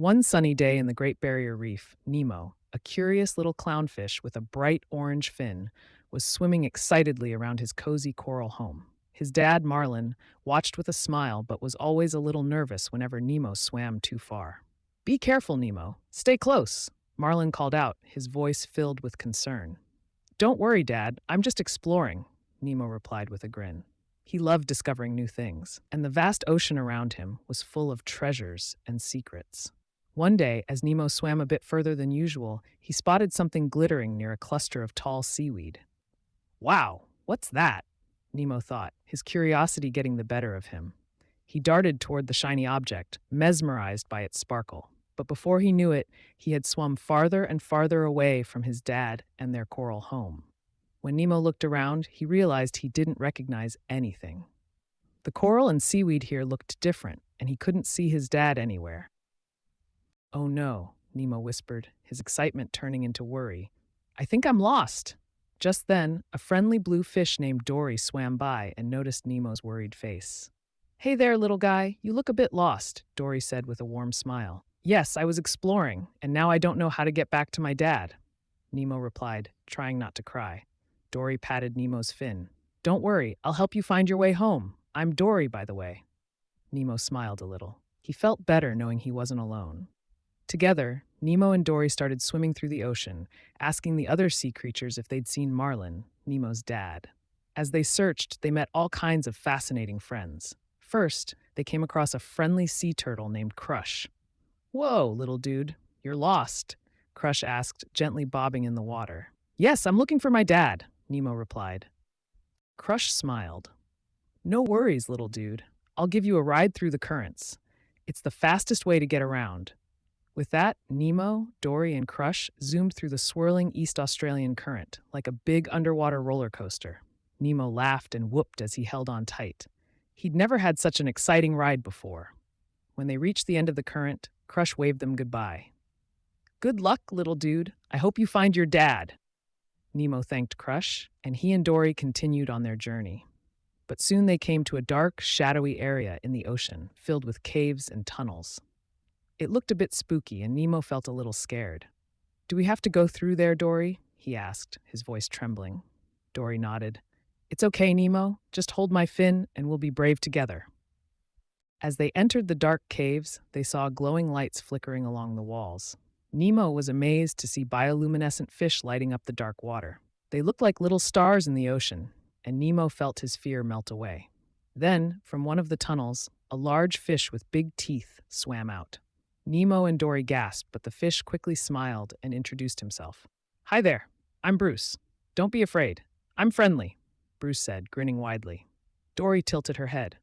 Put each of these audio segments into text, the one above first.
One sunny day in the Great Barrier Reef, Nemo, a curious little clownfish with a bright orange fin, was swimming excitedly around his cozy coral home. His dad, Marlin, watched with a smile but was always a little nervous whenever Nemo swam too far. "Be careful, Nemo. Stay close," Marlin called out, his voice filled with concern. "Don't worry, Dad. I'm just exploring," Nemo replied with a grin. He loved discovering new things, and the vast ocean around him was full of treasures and secrets. One day, as Nemo swam a bit further than usual, he spotted something glittering near a cluster of tall seaweed. "Wow, what's that?" Nemo thought, his curiosity getting the better of him. He darted toward the shiny object, mesmerized by its sparkle. But before he knew it, he had swum farther and farther away from his dad and their coral home. When Nemo looked around, he realized he didn't recognize anything. The coral and seaweed here looked different, and he couldn't see his dad anywhere. "Oh no," Nemo whispered, his excitement turning into worry. "I think I'm lost." Just then, a friendly blue fish named Dory swam by and noticed Nemo's worried face. "Hey there, little guy, you look a bit lost," Dory said with a warm smile. "Yes, I was exploring, and now I don't know how to get back to my dad," Nemo replied, trying not to cry. Dory patted Nemo's fin. "Don't worry, I'll help you find your way home. I'm Dory, by the way." Nemo smiled a little. He felt better knowing he wasn't alone. Together, Nemo and Dory started swimming through the ocean, asking the other sea creatures if they'd seen Marlin, Nemo's dad. As they searched, they met all kinds of fascinating friends. First, they came across a friendly sea turtle named Crush. "Whoa, little dude, you're lost," Crush asked, gently bobbing in the water. "Yes, I'm looking for my dad," Nemo replied. Crush smiled. "No worries, little dude. I'll give you a ride through the currents. It's the fastest way to get around." With that, Nemo, Dory, and Crush zoomed through the swirling East Australian current like a big underwater roller coaster. Nemo laughed and whooped as he held on tight. He'd never had such an exciting ride before. When they reached the end of the current, Crush waved them goodbye. "Good luck, little dude. I hope you find your dad." Nemo thanked Crush, and he and Dory continued on their journey. But soon they came to a dark, shadowy area in the ocean, filled with caves and tunnels. It looked a bit spooky, and Nemo felt a little scared. "Do we have to go through there, Dory?" he asked, his voice trembling. Dory nodded. "It's okay, Nemo. Just hold my fin, and we'll be brave together." As they entered the dark caves, they saw glowing lights flickering along the walls. Nemo was amazed to see bioluminescent fish lighting up the dark water. They looked like little stars in the ocean, and Nemo felt his fear melt away. Then, from one of the tunnels, a large fish with big teeth swam out. Nemo and Dory gasped, but the fish quickly smiled and introduced himself. "Hi there, I'm Bruce. Don't be afraid. I'm friendly," Bruce said, grinning widely. Dory tilted her head.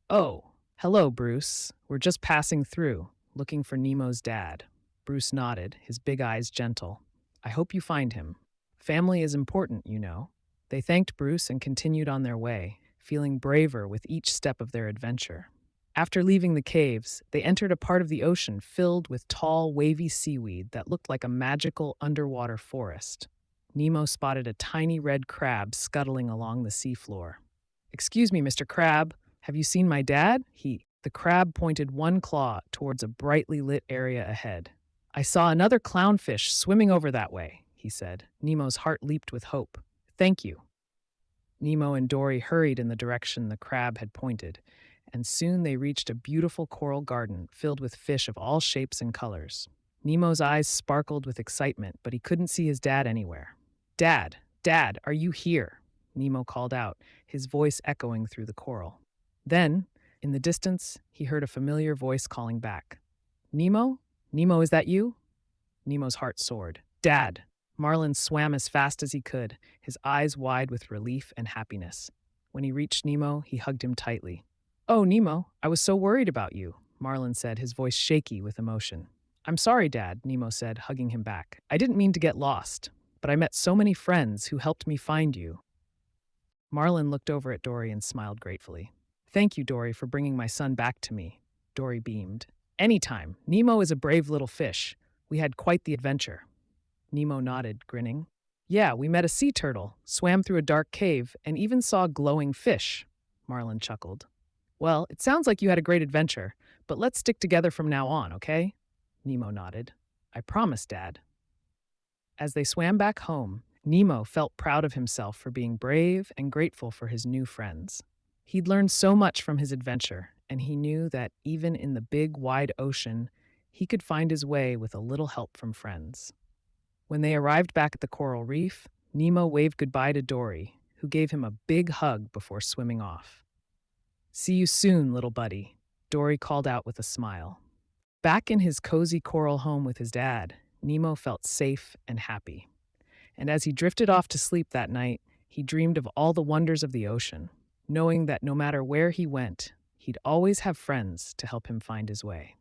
"Oh, hello, Bruce. We're just passing through, looking for Nemo's dad." Bruce nodded, his big eyes gentle. "I hope you find him. Family is important, you know." They thanked Bruce and continued on their way, feeling braver with each step of their adventure. After leaving the caves, they entered a part of the ocean filled with tall, wavy seaweed that looked like a magical underwater forest. Nemo spotted a tiny red crab scuttling along the seafloor. "Excuse me, Mr. Crab, have you seen my dad?" The crab pointed one claw towards a brightly lit area ahead. "I saw another clownfish swimming over that way," he said. Nemo's heart leaped with hope. "Thank you." Nemo and Dory hurried in the direction the crab had pointed, and soon they reached a beautiful coral garden filled with fish of all shapes and colors. Nemo's eyes sparkled with excitement, but he couldn't see his dad anywhere. "Dad, Dad, are you here?" Nemo called out, his voice echoing through the coral. Then, in the distance, he heard a familiar voice calling back. "Nemo? Nemo, is that you?" Nemo's heart soared. "Dad!" Marlin swam as fast as he could, his eyes wide with relief and happiness. When he reached Nemo, he hugged him tightly. "Oh, Nemo, I was so worried about you," Marlin said, his voice shaky with emotion. "I'm sorry, Dad," Nemo said, hugging him back. "I didn't mean to get lost, but I met so many friends who helped me find you." Marlin looked over at Dory and smiled gratefully. "Thank you, Dory, for bringing my son back to me." Dory beamed. "Anytime. Nemo is a brave little fish. We had quite the adventure." Nemo nodded, grinning. "Yeah, we met a sea turtle, swam through a dark cave, and even saw glowing fish," Marlin chuckled. "Well, it sounds like you had a great adventure, but let's stick together from now on, okay?" Nemo nodded. I promise, Dad. As they swam back home, Nemo felt proud of himself for being brave and grateful for his new friends. He'd learned so much from his adventure, and he knew that even in the big, wide ocean, he could find his way with a little help from friends. When they arrived back at the coral reef, Nemo waved goodbye to Dory, who gave him a big hug before swimming off. See you soon, little buddy, Dory called out with a smile. Back in his cozy coral home with his dad, Nemo felt safe and happy. And as he drifted off to sleep that night, he dreamed of all the wonders of the ocean, knowing that no matter where he went, he'd always have friends to help him find his way.